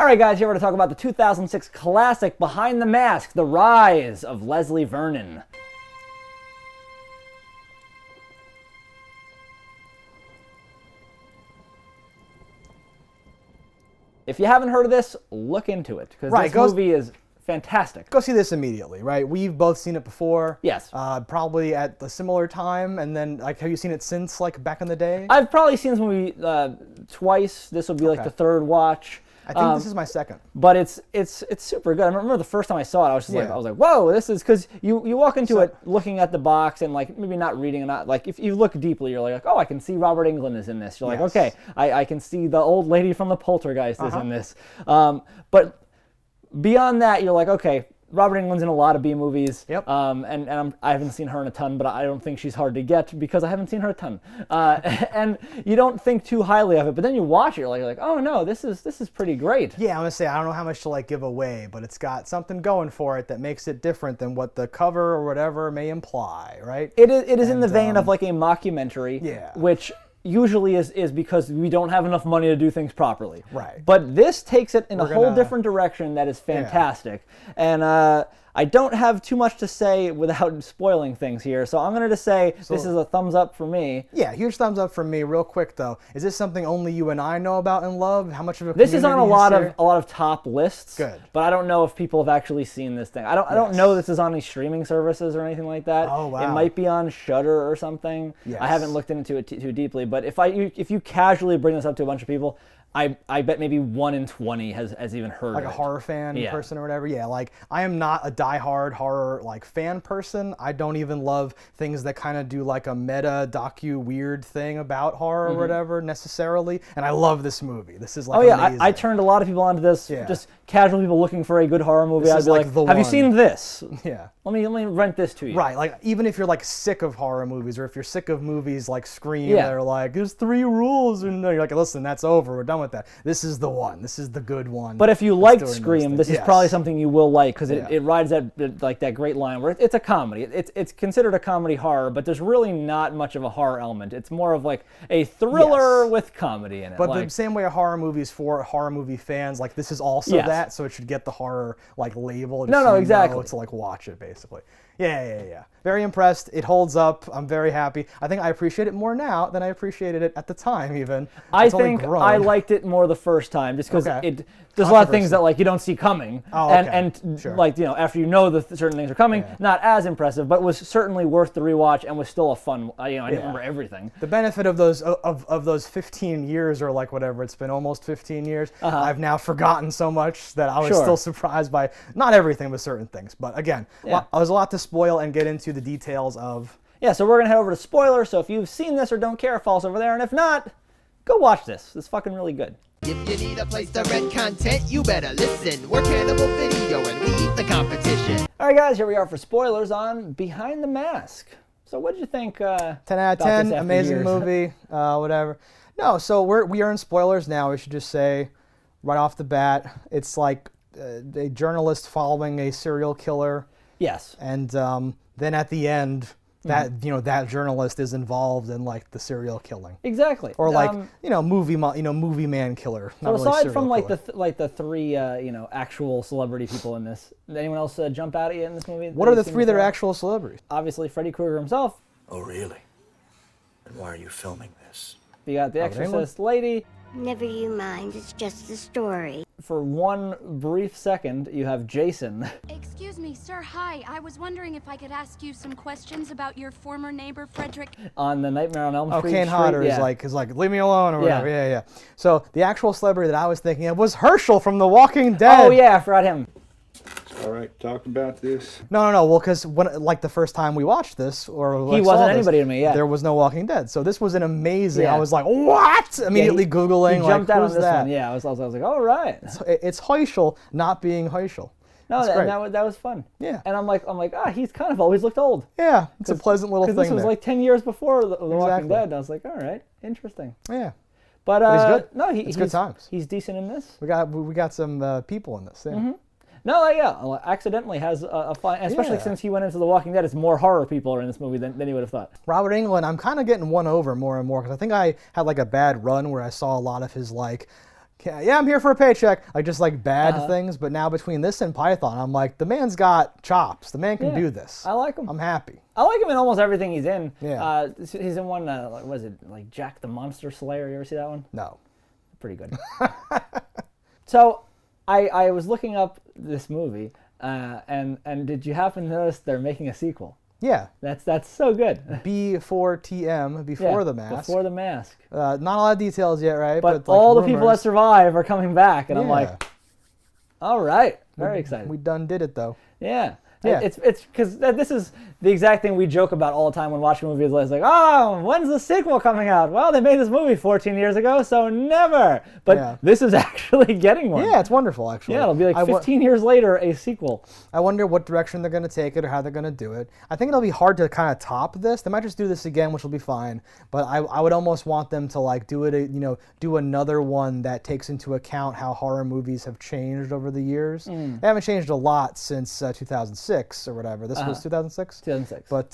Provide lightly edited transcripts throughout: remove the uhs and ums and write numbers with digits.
All right, guys, here we're going to talk about the 2006 classic Behind the Mask, The Rise of Leslie Vernon. If you haven't heard of this, look into it, because this movie is fantastic. Go see this immediately, right? We've both seen it before. Yes. Probably at a similar time, and then, like, have you seen it since, like, back in the day? I've probably seen this movie twice. This will be like the third watch. I think this is my second. But it's super good. I remember the first time I saw it, I was just like, whoa, this is, because you walk into it looking at the box and like maybe not reading it, not like if you look deeply, you're like, oh, I can see Robert Englund is in this. You're like, okay, I can see the old lady from the Poltergeist is in this. But beyond that, you're like, okay, Robert Englund's in a lot of B movies. Yep. I haven't seen her in a ton, but I don't think she's hard to get because I haven't seen her a ton. And you don't think too highly of it, but then you watch it, you're like, oh no, this is pretty great. Yeah, I'm gonna say I don't know how much to like give away, but it's got something going for it that makes it different than what the cover or whatever may imply, right? It is in the vein of like a mockumentary, which usually is because we don't have enough money to do things properly. Right. But this takes it in a whole different direction that is fantastic. And I don't have too much to say without spoiling things here, so I'm going to just say this is a thumbs up for me. Yeah, huge thumbs up for me. Real quick though, is this something only you and I know about and love? How much of a this is on a lot of top lists. Good. But I don't know if people have actually seen this thing. I don't know this is on any streaming services or anything like that. Oh wow. It might be on Shudder or something. Yes. I haven't looked into it too deeply, but if you casually bring this up to a bunch of people, I bet maybe 1 in 20 has even heard of it. Like a horror fan person or whatever. Yeah, like I am not a diehard horror like fan person. I don't even love things that kind of do like a meta docu weird thing about horror or whatever necessarily. And I love this movie. This is like amazing. I turned a lot of people onto this. Just casual people looking for a good horror movie. I'd be like, have you seen this? Yeah. Let me rent this to you. Right, like even if you're like sick of horror movies or if you're sick of movies like Scream that are like, there's 3 rules and you're like, listen, that's over. We're done with that. This is the one. This is the good one. But if you liked Scream, this is probably something you will like because it rides that great line where it's a comedy. It's considered a comedy horror, but there's really not much of a horror element. It's more of like a thriller with comedy in it. But the same way a horror movie is for horror movie fans, like this is also that, so it should get the horror like label. No, exactly. To like watch it basically. Yeah. Very impressed. It holds up. I'm very happy. I think I appreciate it more now than I appreciated it at the time even. I think I liked it more the first time just because there's a lot of things that like you don't see coming. And like, you know, after you know that certain things are coming, not as impressive, but was certainly worth the rewatch and was still a fun, I didn't remember everything. The benefit of those 15 years or like whatever, it's been almost 15 years. I've now forgotten so much that I was still surprised by not everything but certain things. But again, there's a lot to spoil and get into the details of. Yeah, so we're going to head over to spoilers. So if you've seen this or don't care, follow us over there. And if not, go watch this. It's fucking really good. If you need a place to rent content, you better listen. We're Cannibal Video and we eat the competition. All right, guys, here we are for spoilers on Behind the Mask. So what did you think? 10 out of 10, amazing movie, whatever. No, so we are in spoilers now. We should just say right off the bat, it's like a journalist following a serial killer. Yes. And then at the end, that journalist is involved in like the serial killing. Exactly. Or like movie man killer. So aside from like the 3 actual celebrity people in this, did anyone else jump out at you in this movie? What are the 3 that are actual celebrities? Obviously Freddy Krueger himself. Oh really? And why are you filming this? You got the Exorcist lady. Never you mind, it's just a story. For one brief second, you have Jason. Excuse me, sir. Hi. I was wondering if I could ask you some questions about your former neighbor, Frederick. On the Nightmare on Elm Street. Kane Hodder is like, leave me alone or whatever. Yeah. So the actual celebrity that I was thinking of was Herschel from The Walking Dead. Oh yeah, I forgot him. All right, talk about this. No. Well, because like the first time we watched this, or he wasn't anybody to me. Yeah, there was no Walking Dead. So this was an amazing. I was like, what? Immediately googling. He jumped like, out on this that? one. Yeah, I was like, all right. It's Herschel not being Herschel. No, that was fun. Yeah. And I'm like, he's kind of always looked old. Yeah, it's a pleasant little thing. Because this was like 10 years before The Walking Dead. And I was like, all right, interesting. Yeah. But he's good. No, he's good times. He's decent in this. We got some people in this. Yeah. Mm-hmm. No, accidentally has a fun, especially since he went into The Walking Dead. It's more horror people are in this movie than you would have thought. Robert Englund, I'm kind of getting won over more and more because I think I had like a bad run where I saw a lot of his like Yeah, I'm here for a paycheck. Like just like bad things. But now between this and Python, I'm like, the man's got chops. The man can do this. I like him. I'm happy. I like him in almost everything he's in. Yeah. He's in one, what was it, like Jack the Monster Slayer? You ever see that one? No. Pretty good. So, I was looking up this movie, and did you happen to notice they're making a sequel? Yeah. That's so good. B4TM, Before the Mask. Before the Mask. Not a lot of details yet, right? But like, all the people that rumors. survive are coming back, and I'm like, all right, very excited. We done did it though. Yeah. Yeah. It's because this is the exact thing we joke about all the time when watching movies. It's like, oh, when's the sequel coming out? Well, they made this movie 14 years ago, so never. But this is actually getting one. Yeah, it's wonderful, actually. Yeah, it'll be like 15 years later, a sequel. I wonder what direction they're going to take it or how they're going to do it. I think it'll be hard to kind of top this. They might just do this again, which will be fine. But I would almost want them to like do it, do another one that takes into account how horror movies have changed over the years. They haven't changed a lot since 2006 or whatever. This was 2006? 2006. But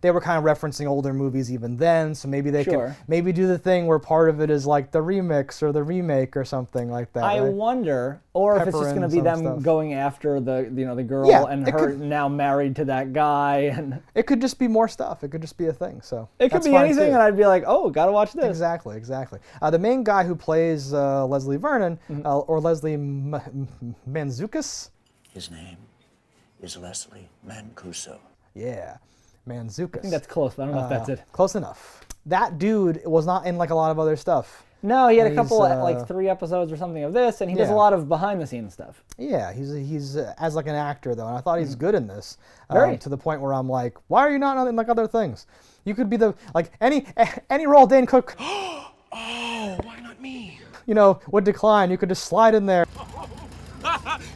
they were kind of referencing older movies even then, so maybe they can maybe do the thing where part of it is like the remix or the remake or something like that. I wonder, or if it's just going to be them going after the girl and her now married to that guy, and it could just be more stuff. It could just be a thing. So it could be anything, and I'd be like, oh, gotta watch this. Exactly. The main guy who plays Leslie Vernon or Leslie Manzukis. His name is Leslie Mancuso. Yeah, Manzukis. I think that's close, but I don't know if that's it. Close enough. That dude was not in like a lot of other stuff. No, he had a couple, like 3 episodes or something of this, and he does a lot of behind-the-scenes stuff. Yeah, he's as like an actor though, and I thought he's good in this. To the point where I'm like, why are you not in like other things? You could be the like any role Dane Cook. Oh, why not me? Would decline. You could just slide in there.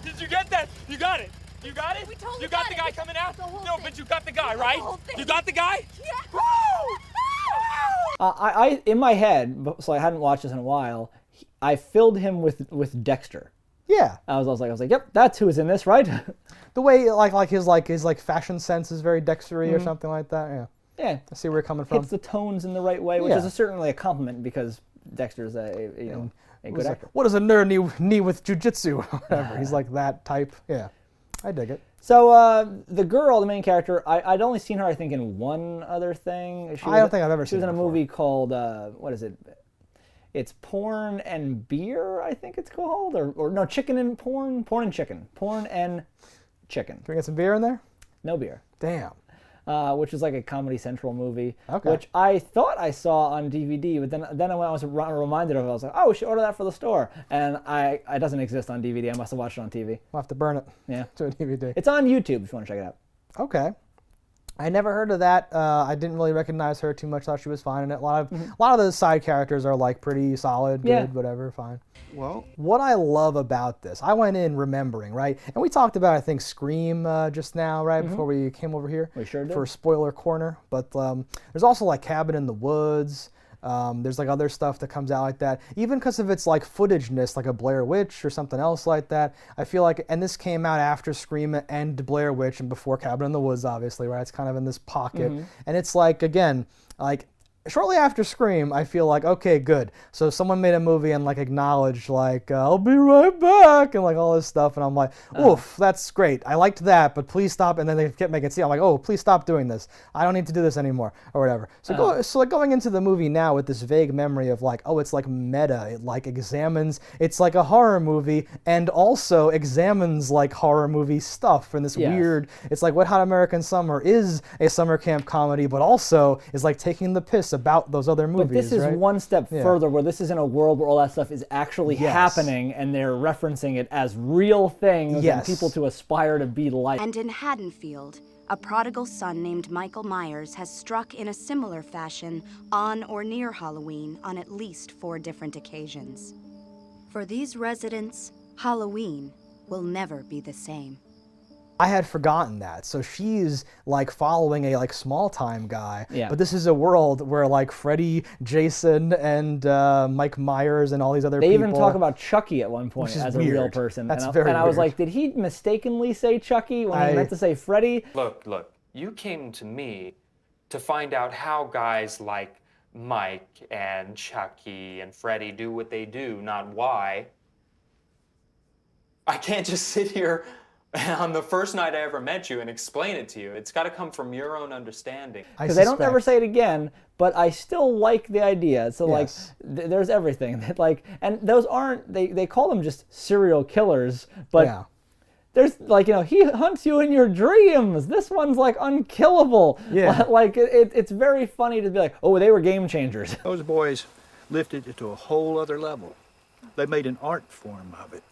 Did you get that? You got it. You got it? We totally you got the guy coming out? No, but you got the guy, right? You got the guy? Yeah. I in my head, so I hadn't watched this in a while. I filled him with Dexter. Yeah. I was like, yep, that's who's in this, right? The way his fashion sense is very Dextery or something like that. Yeah. Yeah. I see where you're coming from. Hits the tones in the right way, which is certainly a compliment because Dexter's a good actor. What does a nerd need with jujitsu? Whatever. He's like that type. Yeah. I dig it. So the girl, the main character, I'd only seen her, I think, in one other thing. I don't think I've ever seen her. She was in a movie called, what is it? It's Porn and Beer, I think it's called, or no, Chicken and Porn, Porn and Chicken, Porn and Chicken. Can we get some beer in there? No beer. Damn. Which is like a Comedy Central movie, okay. Which I thought I saw on DVD, but then when I was reminded of it, I was like, oh, we should order that for the store, and it doesn't exist on DVD. I must have watched it on TV. We'll have to burn it. Yeah. To a DVD. It's on YouTube if you want to check it out. Okay. I never heard of that. I didn't really recognize her too much. Thought she was fine in it. A lot of the side characters are like pretty solid, good, whatever, fine. Well, what I love about this, I went in remembering, right? And we talked about, I think, Scream just now, right, before we came over here. We sure did. For Spoiler Corner. But there's also like Cabin in the Woods. There's like other stuff that comes out like that. Even because of its like footageness, like a Blair Witch or something else like that. I feel like, and this came out after Scream and Blair Witch and before Cabin in the Woods, obviously, right? It's kind of in this pocket. And it's like, again, like shortly after Scream, I feel like, okay, good. So someone made a movie and like acknowledged like, I'll be right back and like all this stuff. And I'm like, oof, that's great. I liked that, but please stop. And then they kept making it see. I'm like, oh, please stop doing this. I don't need to do this anymore or whatever. So like going into the movie now with this vague memory of like, oh, it's like meta. It like examines, it's like a horror movie and also examines like horror movie stuff and this weird, it's like Wet Hot American Summer is a summer camp comedy, but also is like taking the piss about those other movies. But this is one step further, where this is in a world where all that stuff is actually happening, and they're referencing it as real things and people to aspire to be like. And in Haddonfield, a prodigal son named Michael Myers has struck in a similar fashion on or near Halloween on at least 4 different occasions. For these residents, Halloween will never be the same. I had forgotten that. So she's like following a like small time guy. Yeah. But this is a world where like Freddy, Jason, and Mike Myers and all these other people. They even talk about Chucky at one point as a real person. That's very weird. I was like, did he mistakenly say Chucky when he meant to say Freddy? Look, you came to me to find out how guys like Mike and Chucky and Freddy do what they do, not why. I can't just sit here on the first night I ever met you and explain it to you. It's got to come from your own understanding. Because they don't ever say it again, but I still like the idea. So like, there's everything that like, and those aren't, they call them just serial killers, but there's like, you know, he hunts you in your dreams. This one's like unkillable. Yeah. Like it's very funny to be like, oh, they were game changers. Those boys lifted it to a whole other level. They made an art form of it,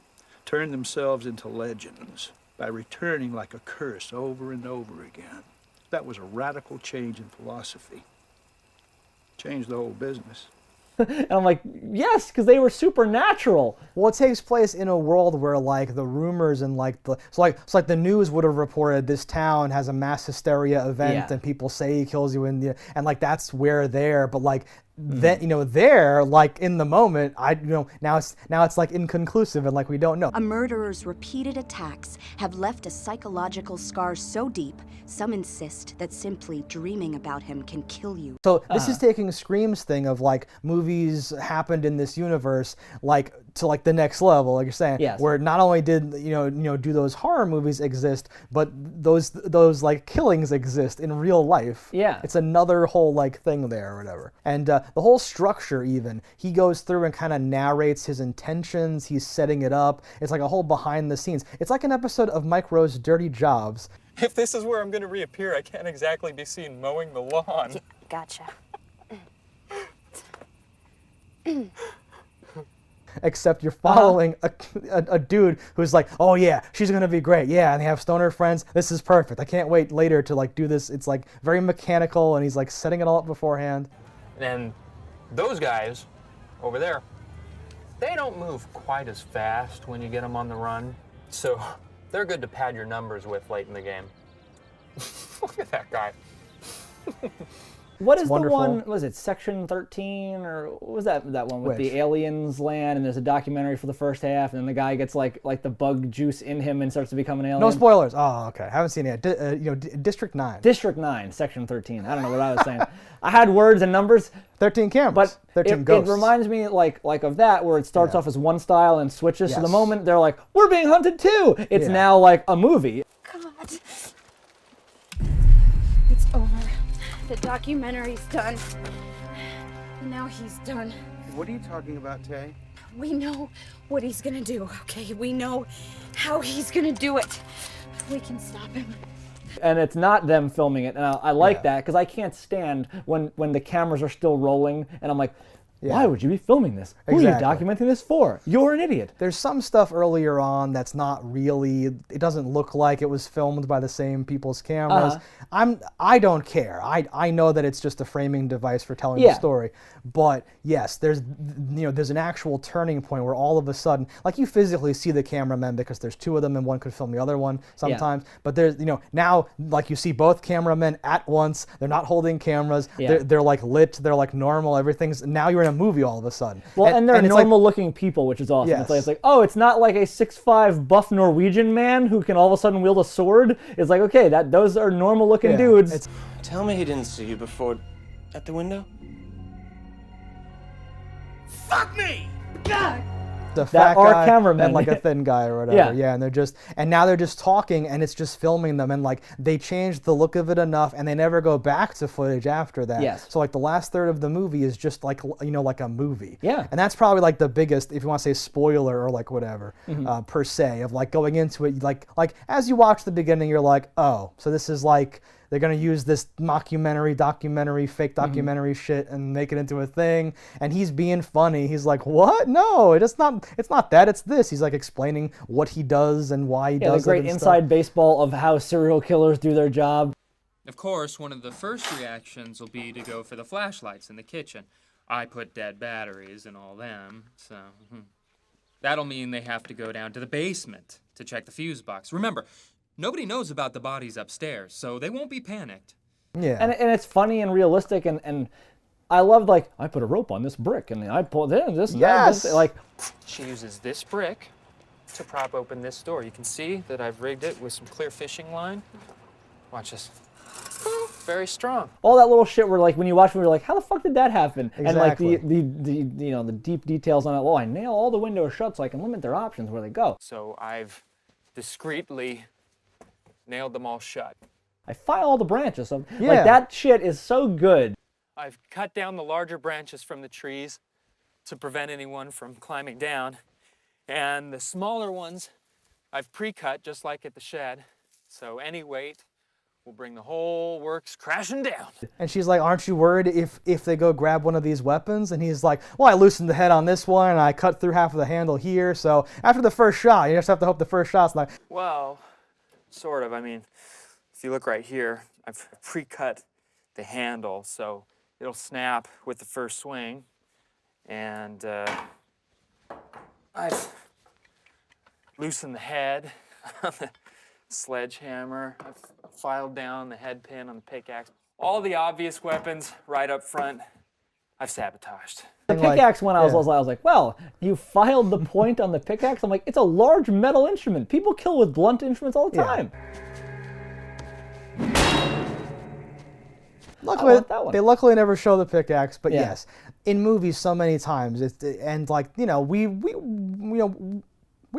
turned themselves into legends by returning like a curse over and over again. That was a radical change in philosophy. Changed the whole business. And I'm like, yes, because they were supernatural. Well, it takes place in a world where like the rumors and like it's like the news would have reported this town has a mass hysteria event and people say he kills you and like that's where they're, but like then you know there like in the moment now it's like inconclusive and like we don't know. A murderer's repeated attacks have left a psychological scar so deep, some insist that simply dreaming about him can kill you. So this is taking Scream's thing of like movies happened in this universe like to like the next level, like you're saying, where not only did you know do those horror movies exist, but those like killings exist in real life. Yeah, it's another whole like thing there or whatever. And the whole structure, even he goes through and kind of narrates his intentions. He's setting it up. It's like a whole behind the scenes. It's like an episode of Mike Rowe's Dirty Jobs. If this is where I'm going to reappear, I can't exactly be seen mowing the lawn. Yeah, gotcha. Except you're following a dude who's like, oh yeah, she's gonna be great, yeah, and they have stoner friends. This is perfect. I can't wait later to like do this. It's like very mechanical, and he's like setting it all up beforehand. And those guys over there, they don't move quite as fast when you get them on the run, so they're good to pad your numbers with late in the game. Look at that guy. What is the one, was it Section 13, or what was that one with the aliens land, and there's a documentary for the first half, and then the guy gets like the bug juice in him and starts to become an alien? No spoilers. Oh, okay. Haven't seen it yet. District 9. District 9, Section 13. I don't know what I was saying. I had words and numbers. 13 cameras. But 13 ghosts. It reminds me like of that, where it starts off as one style and switches. So the moment they're like, we're being hunted too, it's now like a movie. God. It's over. The documentary's done. Now he's done. What are you talking about, Tay? We know what he's gonna do, okay? We know how he's gonna do it. We can stop him. And it's not them filming it, and I like that, because I can't stand when the cameras are still rolling, and I'm like, why would you be filming this? Who are you documenting this for? You're an idiot. There's some stuff earlier on that's not really, it doesn't look like it was filmed by the same people's cameras. I don't care. I know that it's just a framing device for telling the story. But yes, there's an actual turning point where all of a sudden, like you physically see the cameramen because there's two of them and one could film the other one sometimes. But there's, now like you see both cameramen at once. They're not holding cameras. They're like lit. They're like normal. Everything's, now you're in a movie all of a sudden. Well, and they're normal-looking people, which is awesome. Yes. It's like, oh, it's not like a 6'5" buff Norwegian man who can all of a sudden wield a sword. It's like, okay, those are normal-looking dudes. Tell me he didn't see you before at the window. Fuck me! God! The fat guy cameraman. and like a thin guy or whatever. And now they're just talking and it's just filming them, and like they changed the look of it enough and they never go back to footage after that. So like the last third of the movie is just like like a movie. And that's probably like the biggest, if you want to say spoiler or like whatever, per se, of like going into it, like as you watch the beginning you're like, oh, so this is like they're going to use this documentary, fake documentary shit and make it into a thing. And he's being funny. He's like, what? No, it's not that. It's this. He's like explaining what he does and why he does it. The great inside baseball of how serial killers do their job. Of course, one of the first reactions will be to go for the flashlights in the kitchen. I put dead batteries in all them, so that'll mean they have to go down to the basement to check the fuse box. Remember, nobody knows about the bodies upstairs, so they won't be panicked. And it's funny and realistic, and I love, like, I put a rope on this brick, and I pulled in this. Like, she uses this brick to prop open this door. You can see that I've rigged it with some clear fishing line. Watch this. very strong. All that little shit where like when you watch it, you're like, how the fuck did that happen? Exactly. And like the deep details on it. Oh, I nail all the windows shut so I can limit their options where they go. So I've discreetly nailed them all shut. I file all the branches. So like that shit is so good. I've cut down the larger branches from the trees to prevent anyone from climbing down. And the smaller ones I've pre-cut just like at the shed. So any weight will bring the whole works crashing down. And she's like, aren't you worried if they go grab one of these weapons? And he's like, well, I loosened the head on this one and I cut through half of the handle here. So after the first shot, you just have to hope the first shot's not. Well, sort of. I mean, if you look right here, I've pre-cut the handle so it'll snap with the first swing. And I've loosened the head on the sledgehammer. I've filed down the head pin on the pickaxe. All the obvious weapons right up front, I've sabotaged. The pickaxe one, I was like, well, you filed the point on the pickaxe? I'm like, it's a large metal instrument. People kill with blunt instruments all the time. Luckily, they luckily never show the pickaxe, but yes, in movies so many times, and like, you know, we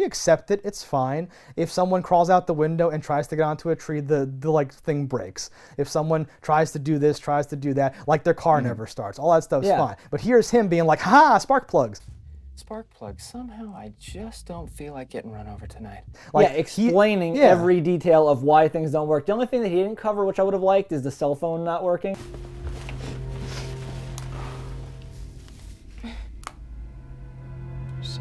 accept it. It's fine. If someone crawls out the window and tries to get onto a tree, the like thing breaks. If someone tries to do this, tries to do that, like their car never starts. All that stuff's fine. But here's him being like, ha, spark plugs. Spark plugs. Somehow I just don't feel like getting run over tonight. Like explaining every detail of why things don't work. The only thing that he didn't cover, which I would have liked, is the cell phone not working. There's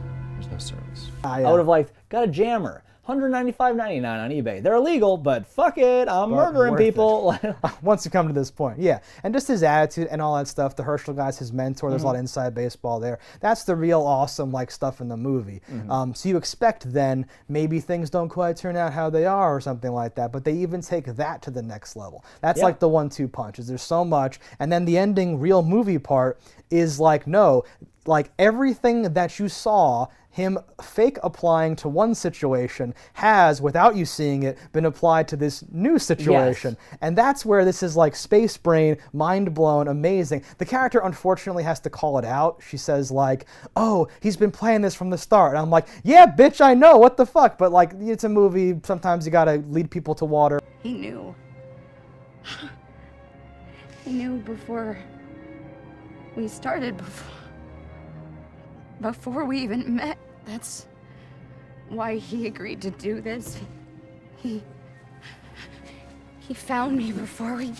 no service. I would have liked, got a jammer. $195.99 on eBay. They're illegal, but fuck it, I'm murdering people. Once you come to this point, and just his attitude and all that stuff. The Herschel guy's his mentor. There's a lot of inside baseball there. That's the real awesome like stuff in the movie. So you expect then maybe things don't quite turn out how they are or something like that, but they even take that to the next level. That's like the 1-2 punches. There's so much, and then the ending real movie part is like, no, like everything that you saw him fake applying to one situation has, without you seeing it, been applied to this new situation. And that's where this is like space brain, mind blown, amazing. The character unfortunately has to call it out. She says like, oh, he's been playing this from the start. And I'm like, yeah, bitch, I know, what the fuck? But like, it's a movie, sometimes you gotta lead people to water. He knew. He knew before we started, before we even met. That's why he agreed to do this. He found me before we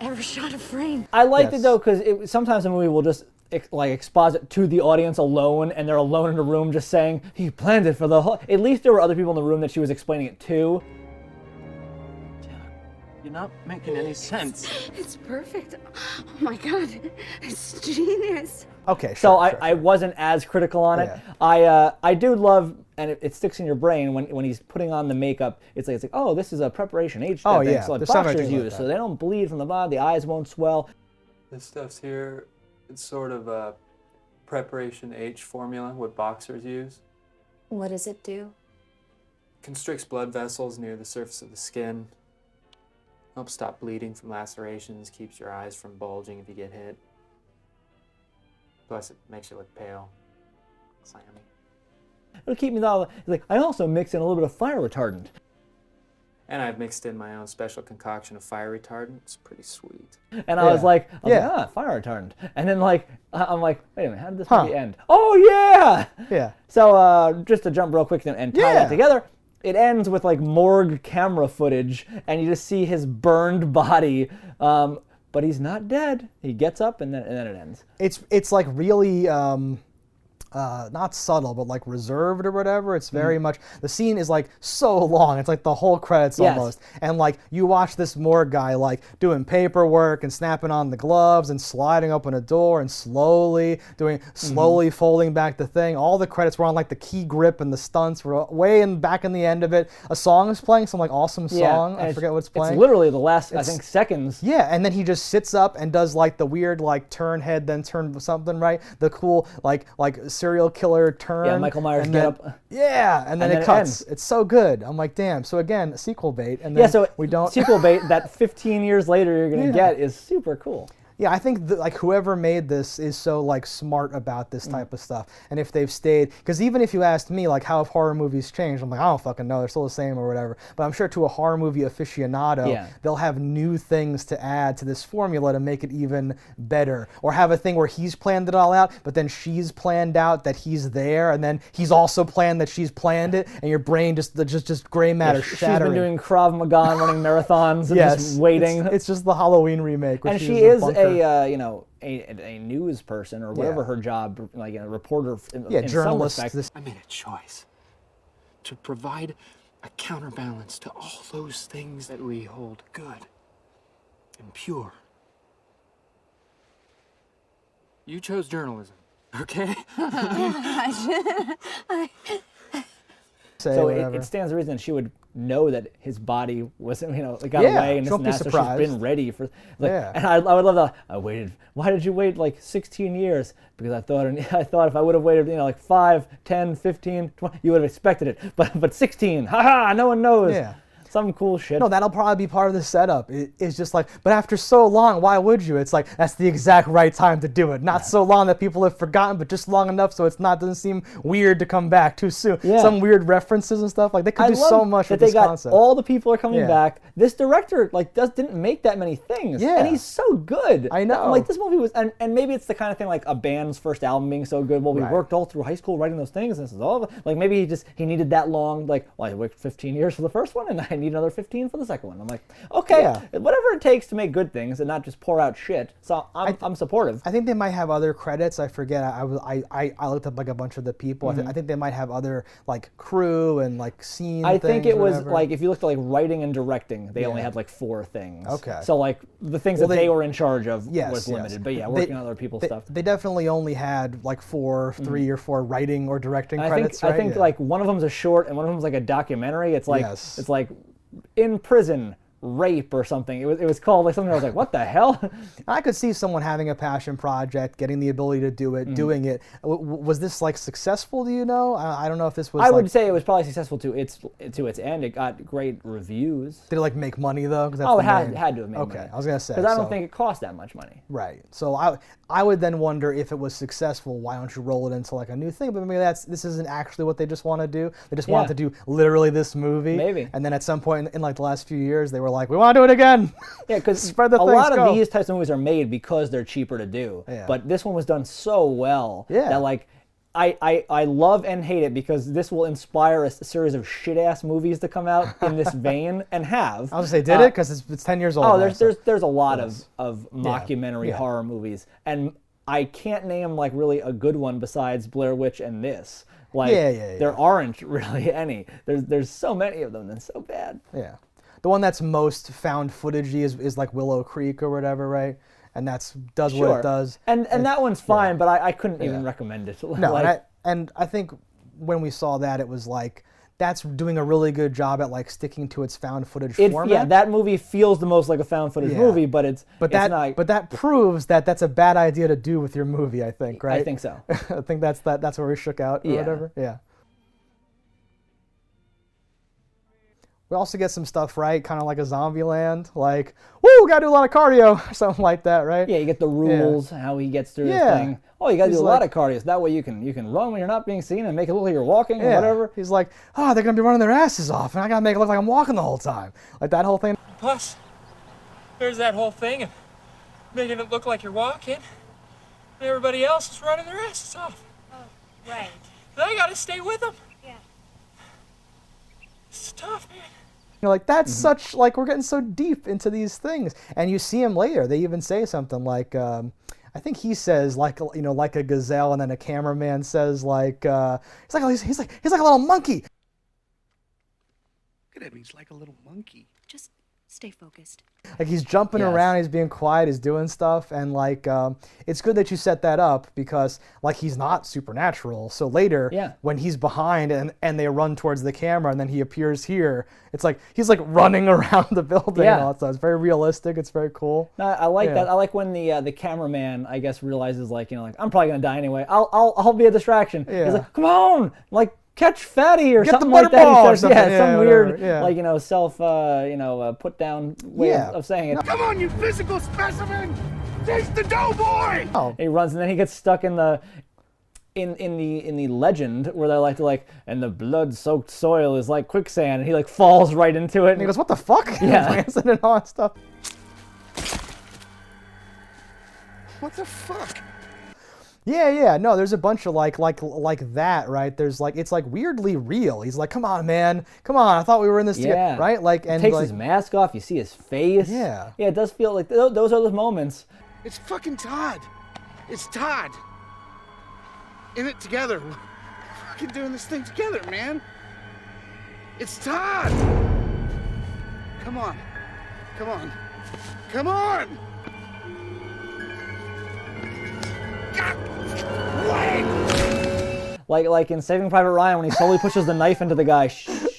ever shot a frame. I liked it though, because sometimes a movie will just like exposit to the audience alone, and they're alone in a room just saying, he planned it for the whole... At least there were other people in the room that she was explaining it to. You're not making any sense. It's perfect. Oh my god, it's genius. Okay, so I wasn't as critical on it. I do love, and it sticks in your brain when he's putting on the makeup. It's like oh, this is a preparation age step thing. So like boxers use, so they don't bleed from the body, the eyes won't swell. This stuff's here. It's sort of a preparation H formula what boxers use. What does it do? Constricts blood vessels near the surface of the skin. Helps stop bleeding from lacerations, keeps your eyes from bulging if you get hit. Plus, it makes you look pale. Clammy. It'll keep me like, I also mix in a little bit of fire retardant. And I've mixed in my own special concoction of fire retardant. It's pretty sweet. And I was like, fire retardant. And then like, I'm like, wait a minute, how did this movie end? Oh yeah! Yeah. So just to jump real quick and tie that together, it ends with like morgue camera footage, and you just see his burned body, but he's not dead. He gets up, and then it ends. It's like really not subtle, but like reserved or whatever. It's very much, the scene is like so long. It's like the whole credits almost. And like you watch this morgue guy like doing paperwork and snapping on the gloves and sliding open a door and slowly folding back the thing. All the credits were on like the key grip and the stunts were way back in the end of it. A song is playing, some like awesome song. I forget what it's playing. It's literally the last, I think, seconds. Yeah, and then he just sits up and does like the weird like turn head, then turn something, right? The cool like serial killer turn. Yeah, Michael Myers and get then, up. Yeah, and then it cuts. It's so good. I'm like, damn. So again, sequel bait. And then yeah, so we don't sequel bait that 15 years later you're gonna get is super cool. Yeah, I think like whoever made this is so like smart about this type of stuff. And if they've stayed, because even if you asked me like how have horror movies changed, I'm like, I don't fucking know, they're still the same or whatever. But I'm sure to a horror movie aficionado, they'll have new things to add to this formula to make it even better. Or have a thing where he's planned it all out, but then she's planned out that he's there, and then he's also planned that she's planned it, and your brain just gray matter shattering. She's been doing Krav Maga and running marathons and just waiting. It's just the Halloween remake. And she is a news person or whatever her job, like a reporter. In journalist. Some respect. I made a choice to provide a counterbalance to all those things that we hold good and pure. You chose journalism, okay? So it stands to reason she would know that his body wasn't, got away, and this and that, so she's been ready for. And I would love that. I waited. Why did you wait like 16 years? Because I thought if I would have waited, like 5, 10, 15, 20, you would have expected it. But 16, haha, no one knows. Yeah. Some cool shit. No, that'll probably be part of the setup. It's just like, but after so long, why would you? It's like, that's the exact right time to do it. Not so long that people have forgotten, but just long enough so doesn't seem weird to come back too soon. Yeah. Some weird references and stuff. Like, they could do so much with this concept. All the people are coming back. This director, didn't make that many things. Yeah. And he's so good. I know. Like, this movie was, and maybe it's the kind of thing like a band's first album being so good. Well, we worked all through high school writing those things, and this is all of it. Like, maybe he needed that long, like, well, I worked 15 years for the first one, and I need another 15 for the second one. I'm like, okay, whatever it takes to make good things and not just pour out shit. So I'm supportive. I think they might have other credits. I forget. I looked up like a bunch of the people. I think they might have other like crew and like scene. I think it was whatever. like if you looked at like writing and directing, they only had like 4 things. Okay. So like the things that they were in charge of was limited. But working on other people's stuff. They definitely only had like 3 or 4 writing or directing credits. I think like one of them's a short and one of them's like a documentary. It's like it's like in prison rape or something. It was called like something. I was like, what the hell? I could see someone having a passion project, getting the ability to do it, doing it. Was this like successful? Do you know? I don't know if this was. I would say it was probably successful to its end. It got great reviews. Did it like make money though? It had to have made money. Okay, I was gonna say because I don't think it cost that much money. Right. So I would then wonder if it was successful. Why don't you roll it into like a new thing? But maybe this isn't actually what they just want to do. They just want to do literally this movie. Maybe. And then at some point in like the last few years, they were like, we want to do it again. Yeah, because a lot of these types of movies are made because they're cheaper to do. Yeah. But this one was done so well that like I love and hate it because this will inspire a series of shit-ass movies to come out in this vein and have. I was going to say, did it? Because it's 10 years old. Oh, there's a lot of mockumentary horror movies. And I can't name like really a good one besides Blair Witch and this. Like there aren't really any. There's so many of them that's so bad. Yeah. The one that's most found footagey is like Willow Creek or whatever, right? And does what it does. And that one's fine, but I couldn't even recommend it. No, like, and I think when we saw that, it was like, that's doing a really good job at like sticking to its found footage format. Yeah, that movie feels the most like a found footage movie, but that proves that that's a bad idea to do with your movie, I think, right? I think so. I think that's where we shook out or whatever. Yeah. We also get some stuff, right? Kind of like a Zombieland, like, woo, gotta do a lot of cardio, or something like that, right? Yeah, you get the rules, how he gets through this thing. Oh, you gotta do a lot of cardio, so that way you can run when you're not being seen and make it look like you're walking or whatever. He's like, oh, they're gonna be running their asses off, and I gotta make it look like I'm walking the whole time. Like that whole thing. Plus, there's that whole thing of making it look like you're walking, and everybody else is running their asses off. Oh, right. So I gotta stay with them. Yeah. It's tough, man. You're like, that's such, like, we're getting so deep into these things. And you see him later. They even say something like, I think he says, like, like a gazelle, and then a cameraman says, like, he's like a little monkey. Look at him, he's like a little monkey. Just Stay focused. Like he's jumping around, he's being quiet, he's doing stuff, and like it's good that you set that up because like he's not supernatural. So later, when he's behind and they run towards the camera and then he appears here, it's like he's like running around the building and all that stuff. It's very realistic. It's very cool. No, I like that. I like when the cameraman, I guess, realizes like, you know, like I'm probably gonna die anyway. I'll be a distraction. He's like, come on, like. Catch Fatty or something like that. He starts, some weird, like, you know, put down way of saying it. Come on, you physical specimen! Chase the doughboy! Oh. He runs and then he gets stuck in the legend where they like to and the blood-soaked soil is like quicksand, and he like falls right into it. And he goes, "What the fuck?" Yeah, and all that stuff. What the fuck? Yeah, no, there's a bunch of like that, right? There's like, it's like weirdly real. He's like, come on, man, come on, I thought we were in this together, right? Like, and he takes his mask off, you see his face. Yeah, it does feel like those are those moments. It's fucking Todd. It's Todd. In it together. We're fucking doing this thing together, man. It's Todd. Come on. Come on. Come on! Like in Saving Private Ryan when he slowly pushes the knife into the guy.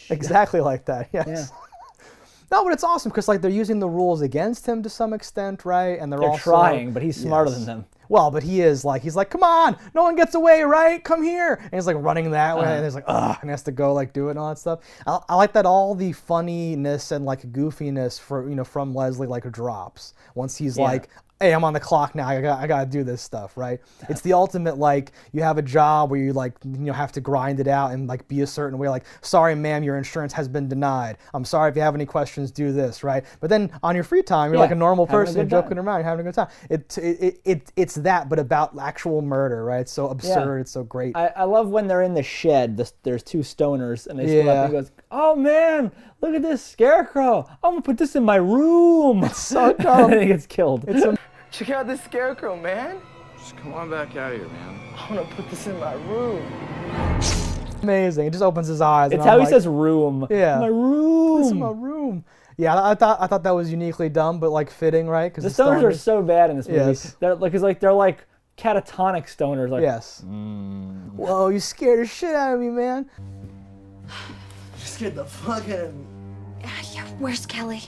Exactly like that, yes. Yeah. No, but it's awesome because like they're using the rules against him to some extent, right? And they're also trying, but he's smarter than them. Well, but he's like, come on, no one gets away, right? Come here. And he's like running that way, and he's like, ugh, and he has to go like do it and all that stuff. I like that all the funniness and like goofiness from Leslie like drops once he's like, hey, I'm on the clock now. I gotta do this stuff, right? It's the ultimate like you have a job where you like have to grind it out and like be a certain way. Like, sorry, ma'am, your insurance has been denied. I'm sorry if you have any questions, do this, right? But then on your free time, you're like a normal person, you're joking around, you're having a good time. It's that, but about actual murder, right? It's so absurd. It's so great. I love when they're in the shed. There's two stoners and they split up and he goes, oh man, look at this Scarecrow. I'm gonna put this in my room. It's so dumb. And he gets killed. Check out this Scarecrow, man. Just come on back out here, man. I want to put this in my room. Amazing. He just opens his eyes. It's how he says room. Yeah. My room. It's my room. Yeah, I thought that was uniquely dumb, but like fitting, right? Because the stoners are so bad in this movie. Yes. They're like catatonic stoners. Like, yes. Whoa, you scared the shit out of me, man. You scared the fuck out of me. Yeah, where's Kelly?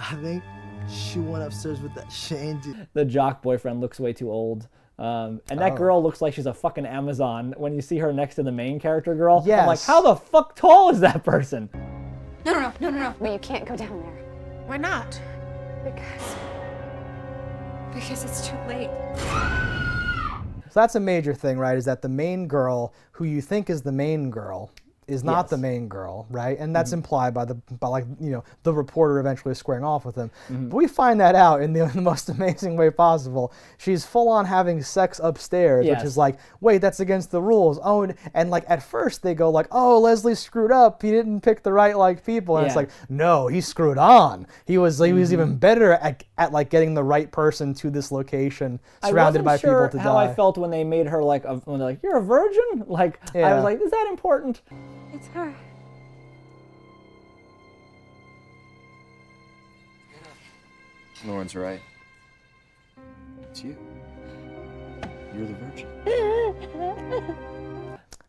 I think she went upstairs with that Shane dude. The jock boyfriend looks way too old. And that girl looks like she's a fucking Amazon when you see her next to the main character girl. Yes. I'm like, how the fuck tall is that person? No. Well, you can't go down there. Why not? Because it's too late. So that's a major thing, right? Is that the main girl, who you think is the main girl, is not the main girl, right? And that's implied by the reporter eventually squaring off with him. But we find that out in the most amazing way possible. She's full on having sex upstairs, which is like, wait, that's against the rules. Oh, and like at first they go like, oh, Leslie screwed up. He didn't pick the right like people. And it's like, no, he screwed on. He was even better at like getting the right person to this location, surrounded by people to die. How I felt when they made her like, when they're like, you're a virgin? Like, I was like, is that important? It's her. Lauren's right. It's you. You're the virgin.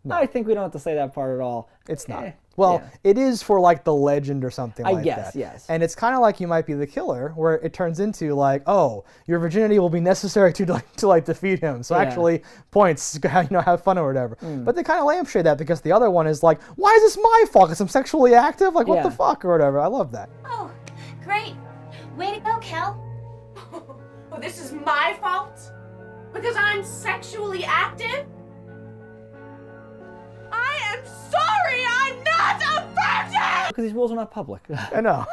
No. I think we don't have to say that part at all. It's not. Well, it is for like the legend or something like that. I guess, yes. And it's kind of like you might be the killer, where it turns into like, oh, your virginity will be necessary to defeat him. So actually, points, have fun or whatever. But they kind of lampshade that because the other one is like, why is this my fault? Because I'm sexually active? Like, what the fuck or whatever. I love that. Oh, great. Way to go, Kel. Oh, this is my fault? Because I'm sexually active? I am sorry, I'm not a virgin! Because these rules are not public. I know.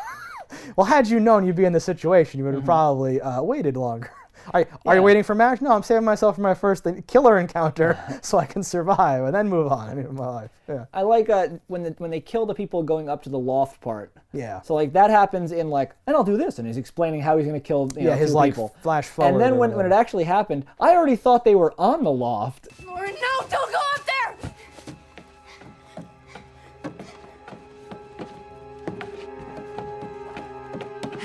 Well, had you known you'd be in this situation, you would have probably waited longer. Are you waiting for marriage? No, I'm saving myself for my first killer encounter so I can survive and then move on in my life. Yeah. I like when they kill the people going up to the loft part. Yeah. So like that happens in like, and I'll do this, and he's explaining how he's going to kill his two people. Flash forward. And then when it actually happened, I already thought they were on the loft. Lauren, no, don't go up there!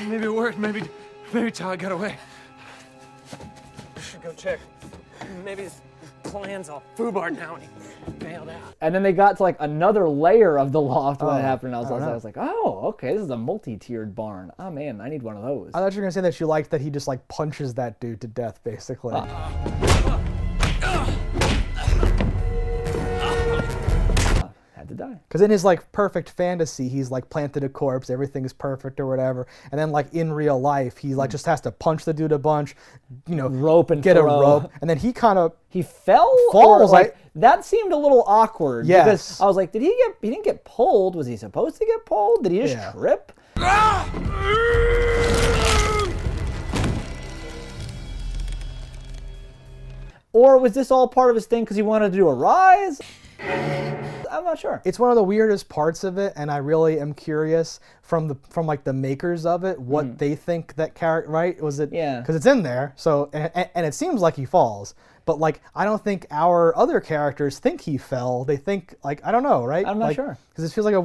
Maybe it worked. Maybe Todd got away. I should go check. Maybe his plan's all foobarred now and he bailed out. And then they got to like another layer of the loft when it happened. And I was like, oh, okay, this is a multi-tiered barn. Oh man, I need one of those. I thought you were gonna say that you liked that he just like punches that dude to death, basically. Had to die. Because in his like perfect fantasy, he's like planted a corpse, everything is perfect or whatever, and then like in real life, he like just has to punch the dude a bunch, you know, rope and get throw. a rope, and then he kind of falls. Or, like that seemed a little awkward. Yes. Because I was like, he didn't get pulled? Was he supposed to get pulled? Did he just trip? Or was this all part of his thing because he wanted to do a rise? I'm not sure. It's one of the weirdest parts of it, and I really am curious from like the makers of it what they think that character, right? Was it? Yeah. Because it's in there, so and it seems like he falls, but like I don't think our other characters think he fell. They think like I don't know, right? I'm not sure. Because it feels like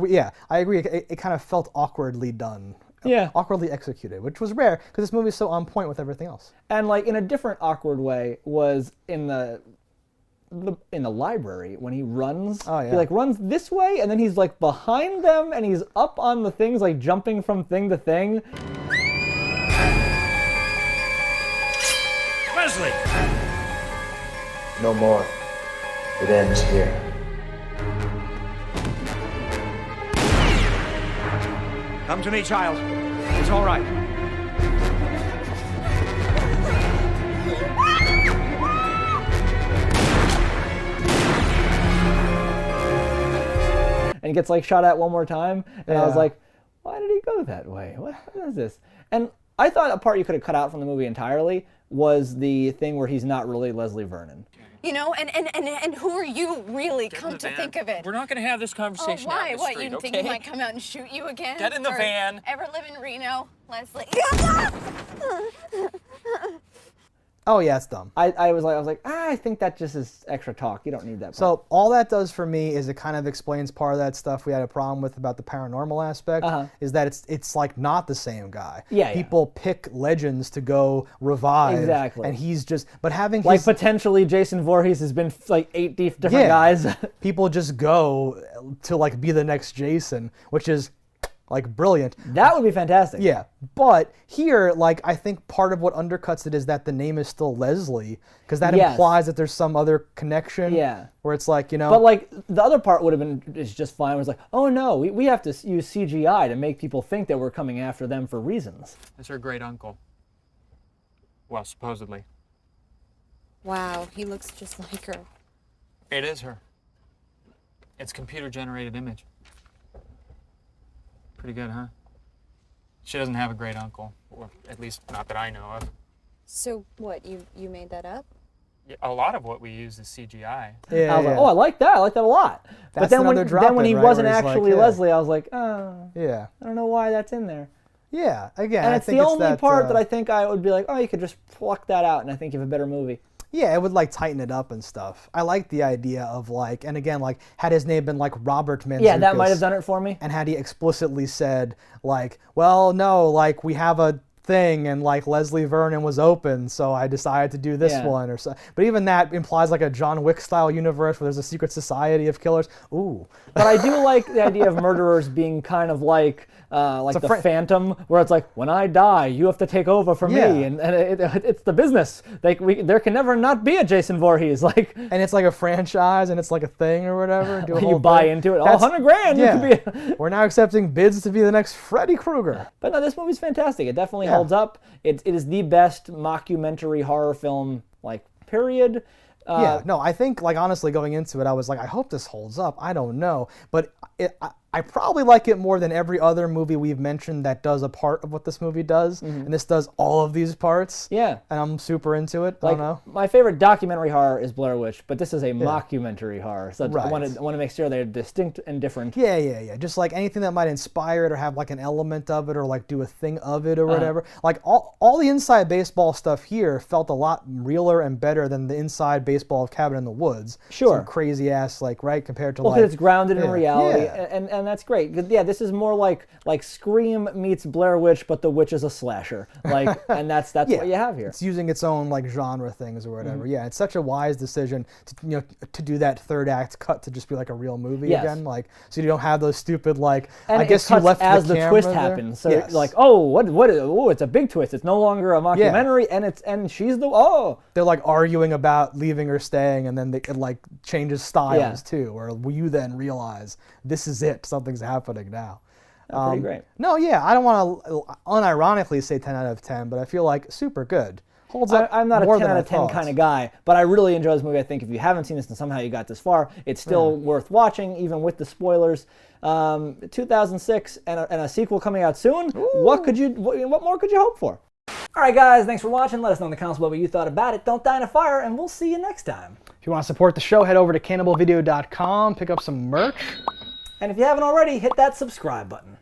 I agree. It kind of felt awkwardly done. Yeah. Awkwardly executed, which was rare because this movie is so on point with everything else. And like in a different awkward way was in the library when he runs. Oh, yeah. He like runs this way and then he's like behind them and he's up on the things like jumping from thing to thing. Leslie! No more. It ends here. Come to me, child. It's all right. And he gets like shot at one more time, and I was like, why did he go that way? What is this? And I thought a part you could have cut out from the movie entirely was the thing where he's not really Leslie Vernon. You know, and who are you really, come to think of it? We're not going to have this conversation why? out in the What, street, you okay? think he might come out and shoot you again? Get in the Or van. Ever live in Reno, Leslie? Oh yeah, it's dumb. I was like, I think that just is extra talk. You don't need that part. So all that does for me is it kind of explains part of that stuff we had a problem with about the paranormal aspect. Is that it's like not the same guy. Yeah, people pick legends to go revive. Exactly. And he's just having like potentially Jason Voorhees has been like 8 different guys. People just go to like be the next Jason, which is like brilliant. That would be fantastic. Yeah, but here, like, I think part of what undercuts it is that the name is still Leslie, because that implies that there's some other connection. Yeah. Where it's like, you know. But like the other part would have been is just fine. It was like, oh no, we have to use CGI to make people think that we're coming after them for reasons. That's her great uncle. Well, supposedly. Wow, he looks just like her. It is her. It's computer-generated image. Pretty good, huh? She doesn't have a great uncle, or at least not that I know of. So what, you made that up? Yeah, a lot of what we use is CGI. Yeah, I was like, oh, I like that. I like that a lot. But then when he wasn't actually Leslie, I was like, oh, yeah, I don't know why that's in there. Yeah, again, and I it's think the only part that that I think I would be like, oh, you could just pluck that out, and I think you have a better movie. Yeah, it would like tighten it up and stuff. I like the idea of like, and again, like had his name been like Robert Manzukis. Yeah, that might have done it for me. And had he explicitly said like, well, no, like we have a thing and like Leslie Vernon was open, so I decided to do this one or so. But even that implies like a John Wick style universe where there's a secret society of killers. Ooh. But I do like the idea of murderers being kind of like the Phantom, where it's like, when I die, you have to take over for me, and it's the business. Like there can never not be a Jason Voorhees, like. And it's like a franchise, and it's like a thing or whatever. You buy into it. That's, $100,000. Yeah. You could be. We're now accepting bids to be the next Freddy Krueger. But no, this movie's fantastic. It definitely holds up. It is the best mockumentary horror film, like period. No, I think like honestly going into it, I was like, I hope this holds up. I don't know, but I probably like it more than every other movie we've mentioned that does a part of what this movie does, and this does all of these parts. Yeah, and I'm super into it. Like, I don't know. My favorite documentary horror is Blair Witch, but this is a mockumentary horror, so I want to make sure they're distinct and different. Yeah. Just like anything that might inspire it or have like an element of it or like do a thing of it or whatever. Like all the inside baseball stuff here felt a lot realer and better than the inside baseball of Cabin in the Woods. Sure. Some crazy ass compared to because it's grounded in reality, and and that's great. Yeah, this is more like Scream meets Blair Witch, but the witch is a slasher. Like, and that's what you have here. It's using its own like genre things or whatever. Yeah, it's such a wise decision to do that third act cut to just be like a real movie again. Like, so you don't have those stupid like. And I guess you left as the twist there. happens. So like, oh, it's a big twist. It's no longer a mockumentary, and she's the They're like arguing about leaving or staying, and then it like changes styles too. Where you then realize this is it. Something's happening now. Pretty great. No, yeah, I don't want to unironically say 10 out of 10, but I feel like super good. Holds up. I'm not a more 10 than out of 10 kind of guy, but I really enjoy this movie. I think if you haven't seen this and somehow you got this far, it's still worth watching, even with the spoilers. 2006 and a sequel coming out soon. Ooh. What more could you hope for? All right, guys, thanks for watching. Let us know in the comments what you thought about it. Don't die in a fire, and we'll see you next time. If you want to support the show, head over to cannibalvideo.com, pick up some merch. And if you haven't already, hit that subscribe button.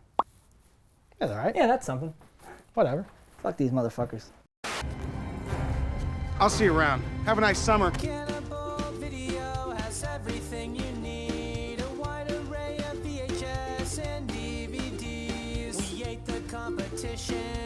That's all right. Yeah, that's something. Whatever. Fuck these motherfuckers. I'll see you around. Have a nice summer. Cannibal Video has everything you need. A wide array of VHS and DVDs. We ate the competition.